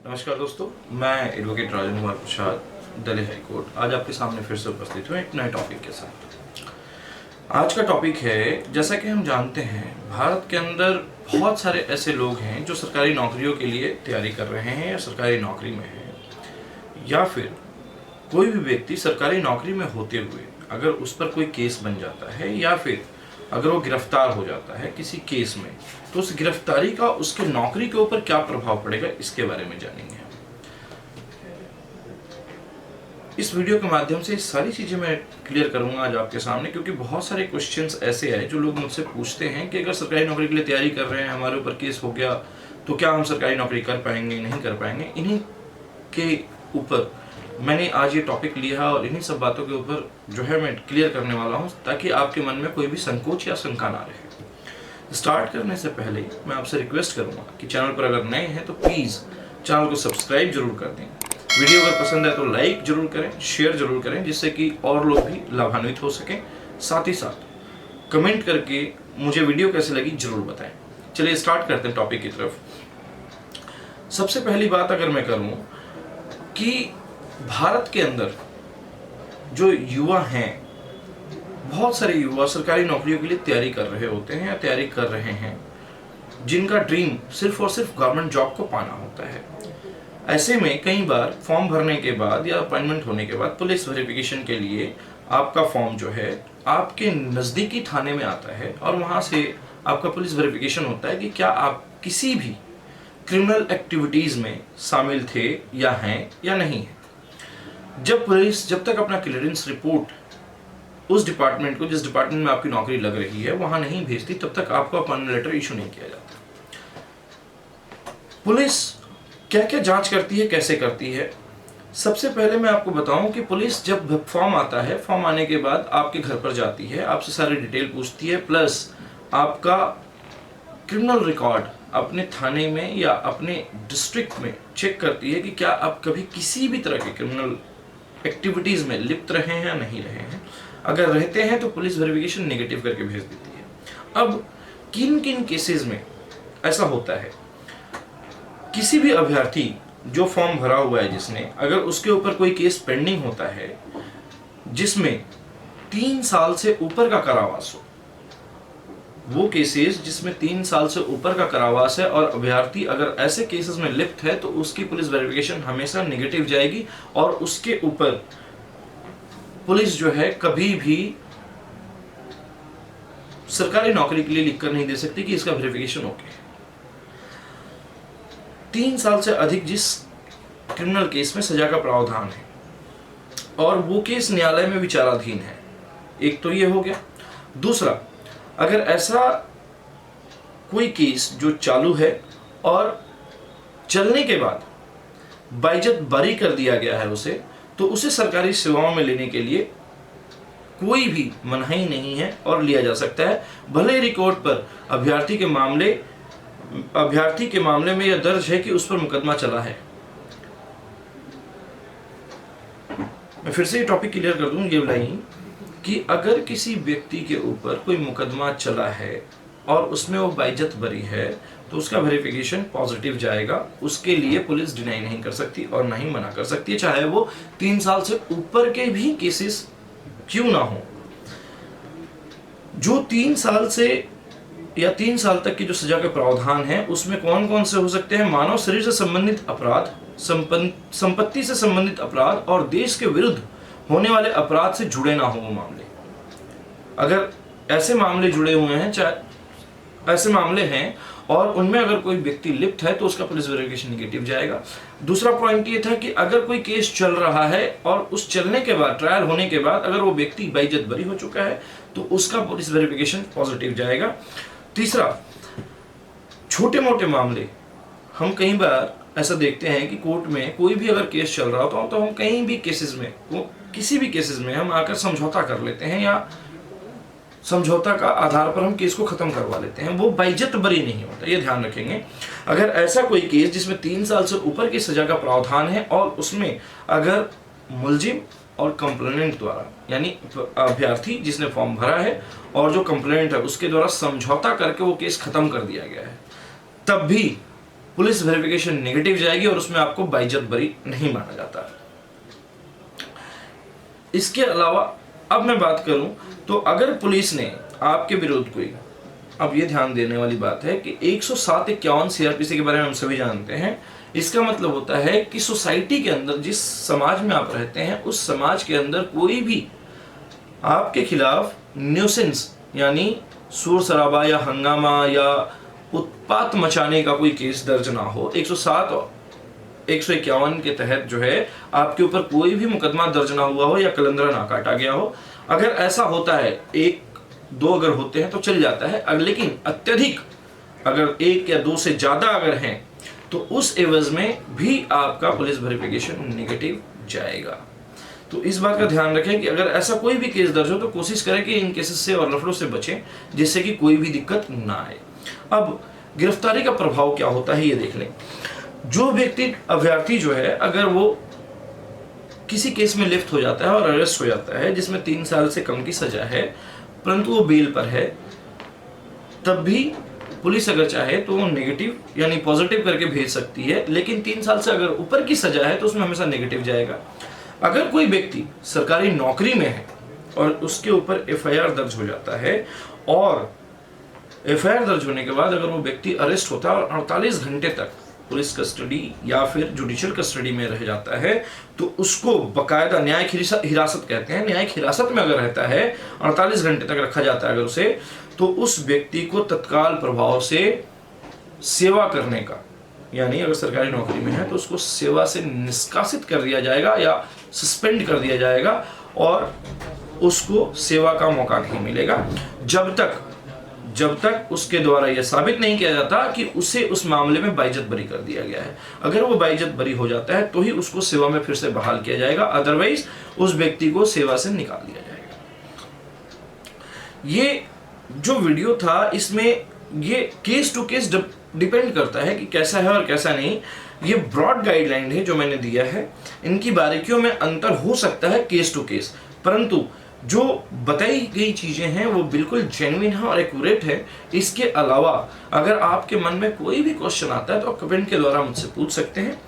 नमस्कार दोस्तों, मैं advocate Rajan Kumar Prasad, Delhi high court आज आपके सामने फिर से उपस्थित हुए एक नए टॉपिक के साथ। आज का टॉपिक है, जैसा कि हम जानते हैं भारत के अंदर बहुत सारे ऐसे लोग हैं जो सरकारी नौकरियों के लिए तैयारी कर रहे हैं या सरकारी नौकरी में हैं, या फिर कोई भी व्यक्ति सरकारी नौकरी में होते हुए अगर उस पर कोई केस बन जाता है या फिर अगर वो गिरफ्तार हो जाता है किसी केस में, तो उस गिरफ्तारी का उसके नौकरी के ऊपर क्या प्रभाव पड़ेगा, इसके बारे में जानेंगे। इस वीडियो के माध्यम से सारी चीजें मैं क्लियर करूंगा आज आपके सामने, क्योंकि बहुत सारे क्वेश्चंस ऐसे हैं जो लोग मुझसे पूछते हैं कि अगर सरकारी नौकरी के लिए तैयारी कर रहे हैं, हमारे ऊपर केस हो गया, तो क्या हम सरकारी नौकरी कर पाएंगे, नहीं कर पाएंगे। इन्हीं के ऊपर मैंने आज ये टॉपिक लिया और इन्हीं सब बातों के ऊपर जो है मैं क्लियर करने वाला हूँ, ताकि आपके मन में कोई भी संकोच या शंका ना रहे। स्टार्ट करने से पहले मैं आपसे रिक्वेस्ट करूंगा कि चैनल पर अगर नए हैं तो प्लीज़ चैनल को सब्सक्राइब जरूर कर दें। वीडियो अगर पसंद है तो लाइक जरूर करें, शेयर जरूर करें, जिससे कि और लोग भी लाभान्वित हो सकें। साथ ही साथ कमेंट करके मुझे वीडियो कैसे लगी जरूर बताएं। चलिए स्टार्ट करते हैं टॉपिक की तरफ। सबसे पहली बात अगर मैं करूं कि भारत के अंदर जो युवा हैं, बहुत सारे युवा सरकारी नौकरियों के लिए तैयारी कर रहे होते हैं या तैयारी कर रहे हैं, जिनका ड्रीम सिर्फ और सिर्फ गवर्नमेंट जॉब को पाना होता है। ऐसे में कई बार फॉर्म भरने के बाद या अपॉइंटमेंट होने के बाद पुलिस वेरिफिकेशन के लिए आपका फॉर्म जो है आपके नज़दीकी थाने में आता है और वहाँ से आपका पुलिस वेरिफिकेशन होता है कि क्या आप किसी भी क्रिमिनल एक्टिविटीज़ में शामिल थे या हैं या नहीं है। जब तक अपना क्लियरेंस रिपोर्ट उस डिपार्टमेंट को, जिस डिपार्टमेंट में आपकी नौकरी लग रही है, वहां नहीं भेजती, तब तक आपको अपॉइंटमेंट लेटर इशू नहीं किया जाता। पुलिस क्या क्या जांच करती है, कैसे करती है, सबसे पहले मैं आपको बताऊं कि पुलिस जब फॉर्म आता है, फॉर्म आने के बाद आपके घर पर जाती है, आपसे सारी डिटेल पूछती है, प्लस आपका क्रिमिनल रिकॉर्ड अपने थाने में या अपने डिस्ट्रिक्ट में चेक करती है कि क्या आप कभी किसी भी तरह के क्रिमिनल एक्टिविटीज में लिप्त रहे हैं या नहीं रहे हैं। अगर रहते हैं तो पुलिस वेरिफिकेशन नेगेटिव करके भेज देती है। अब किन किन केसेस में ऐसा होता है, किसी भी अभ्यर्थी जो फॉर्म भरा हुआ है जिसने, अगर उसके ऊपर कोई केस पेंडिंग होता है जिसमें 3 साल से ऊपर का कारावास हो, वो केसेस जिसमें 3 साल से ऊपर का कारावास है और अभ्यर्थी अगर ऐसे केसेस में लिप्त है, तो उसकी पुलिस वेरिफिकेशन हमेशा नेगेटिव जाएगी और उसके ऊपर पुलिस जो है कभी भी सरकारी नौकरी के लिए लिखकर नहीं दे सकती कि इसका वेरिफिकेशन ओके। 3 साल से अधिक जिस क्रिमिनल केस में सजा का प्रावधान है और वो केस न्यायालय में विचाराधीन है, एक तो ये हो गया। दूसरा, अगर ऐसा कोई केस जो चालू है और चलने के बाद बाइज्जत बरी कर दिया गया है उसे, तो उसे सरकारी सेवाओं में लेने के लिए कोई भी मनाही नहीं है और लिया जा सकता है। भले रिकॉर्ड पर अभ्यर्थी के मामले में यह दर्ज है कि उस पर मुकदमा चला है। मैं फिर से ये टॉपिक क्लियर कर दूं, ये लाइन कि अगर किसी व्यक्ति के ऊपर कोई मुकदमा चला है और उसमें वो बाइज्जत बरी है, तो उसका वेरिफिकेशन पॉजिटिव जाएगा। उसके लिए पुलिस डिनाई नहीं कर सकती और नहीं मना कर सकती, चाहे वो 3 साल से ऊपर के भी केसेस क्यों ना हो। जो 3 साल से या 3 साल तक की जो सजा के प्रावधान है, उसमें कौन कौन से हो सकते हैं? मानव शरीर से संबंधित अपराध, संपत्ति से संबंधित अपराध और देश के विरुद्ध होने वाले अपराध से जुड़े ना हो वो मामले। अगर ऐसे मामले जुड़े हुए हैं, चाहे ऐसे मामले हैं और उनमें अगर कोई व्यक्ति लिप्त है, तो उसका पुलिस वेरिफिकेशन नेगेटिव जाएगा। दूसरा पॉइंट ये था कि अगर कोई केस चल रहा है और उस चलने के बाद, ट्रायल होने के बाद, अगर वो व्यक्ति बाइज्जत बरी हो चुका है, तो उसका पुलिस वेरिफिकेशन पॉजिटिव जाएगा। तीसरा, छोटे मोटे मामले, हम कई बार ऐसा देखते हैं कि कोर्ट में कोई भी अगर केस चल रहा होता तो हम कहीं भी केसेस में, किसी भी केसेस में हम आकर समझौता कर लेते हैं या समझौता का आधार पर हम केस को खत्म करवा लेते हैं। वो बाइज्जत बरी नहीं होता, ये ध्यान रखेंगे। अगर ऐसा कोई केस जिसमें 3 साल से ऊपर की सजा का प्रावधान है और उसमें अगर मुलजिम और कंप्लेनेंट द्वारा, यानी अभ्यर्थी जिसने फॉर्म भरा है और जो कंप्लेनेंट है उसके द्वारा समझौता करके वो केस खत्म कर दिया गया है, तब भी पुलिस वेरिफिकेशन नेगेटिव जाएगी और उसमें आपको बाइज्जत बरी नहीं माना जाता। इसके अलावा अब मैं बात करूं तो अगर पुलिस ने आपके विरुद्ध कोई, अब ये ध्यान देने वाली बात है कि 107-51 सीआरपीसी के बारे में हम सभी जानते हैं। इसका मतलब होता है कि सोसाइटी के अंदर, जिस समाज में आप रहते हैं, उस समाज के अंदर कोई भी आपके खिलाफ न्यूसेंस यानी शोर शराबा या हंगामा या उत्पात मचाने का कोई केस दर्ज ना हो। 107 और 151 के तहत जो है आपके ऊपर कोई भी मुकदमा दर्ज ना हुआ हो या कलंदरा ना काटा गया हो। अगर ऐसा होता है, 1-2 अगर होते हैं तो चल जाता है, लेकिन अत्यधिक अगर 1 या 2 से ज्यादा अगर हैं तो उस एवज में भी आपका पुलिस वेरिफिकेशन नेगेटिव जाएगा। तो इस बात का ध्यान रखें कि अगर ऐसा कोई भी केस दर्ज हो तो कोशिश करें कि इन केसेस से और लफड़ों से बचें, जिससे कि कोई भी दिक्कत ना आए। अब गिरफ्तारी का प्रभाव क्या होता है ये देख लें। जो व्यक्ति, अभ्यर्थी जो है, अगर वो किसी केस में लिफ्ट हो जाता है और अरेस्ट हो जाता है जिसमें 3 साल से कम की सजा है, परंतु वो बेल पर है, तब भी पुलिस अगर चाहे तो वो नेगेटिव यानी पॉजिटिव करके भेज सकती है। लेकिन 3 साल से अगर ऊपर की सजा है तो उसमें हमेशा नेगेटिव जाएगा। अगर कोई व्यक्ति सरकारी नौकरी में है और उसके ऊपर एफआईआर दर्ज हो जाता है और एफआईआर दर्ज होने के बाद अगर वो व्यक्ति अरेस्ट होता है और 48 घंटे तक पुलिस कस्टडी या फिर जुडिशियल कस्टडी में रह जाता है, तो उसको बकायदा न्यायिक हिरासत कहते हैं, न्यायिक हिरासत में अगर रहता है, 48 घंटे तक रखा जाता है अगर उसे, तो उस व्यक्ति को तत्काल प्रभाव से सेवा करने का, यानी अगर सरकारी नौकरी में है तो उसको सेवा से निष्कासित कर दिया जाएगा या सस्पेंड कर दिया जाएगा और उसको सेवा का मौका नहीं मिलेगा जब तक उसके द्वारा यह साबित नहीं किया जाता कि उसे उस मामले में बाइज्जत बरी कर दिया गया है। अगर वो बाइज्जत बरी हो जाता है तो ही उसको सेवा में फिर से बहाल किया जाएगा, अदरवाइज उस व्यक्ति को सेवा से निकाल दिया जाएगा। ये जो वीडियो था इसमें ये केस टू केस डिपेंड करता है कि कैसा है और कैसा नहीं। ये ब्रॉड गाइडलाइन है जो मैंने दिया है, इनकी बारीकियों में अंतर हो सकता है केस टू केस, परंतु जो बताई गई चीजें हैं वो बिल्कुल जेन्युइन है और एक्यूरेट है। इसके अलावा अगर आपके मन में कोई भी क्वेश्चन आता है तो आप कमेंट के द्वारा मुझसे पूछ सकते हैं।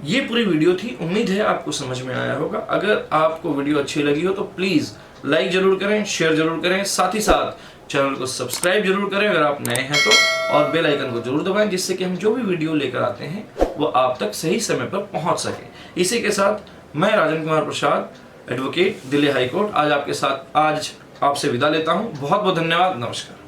ये पूरी वीडियो थी, उम्मीद है आपको समझ में आया होगा। अगर आपको वीडियो अच्छी लगी हो तो प्लीज लाइक जरूर करें, शेयर जरूर करें, साथ ही साथ चैनल को सब्सक्राइब जरूर करें अगर आप नए हैं तो, और बेल आइकन को जरूर दबाएं जिससे कि हम जो भी वीडियो लेकर आते हैं वो आप तक सही समय पर पहुंच सके। इसी के साथ मैं Rajan Kumar Prasad, advocate, Delhi high court, आज आपसे विदा लेता हूं। बहुत बहुत धन्यवाद। नमस्कार।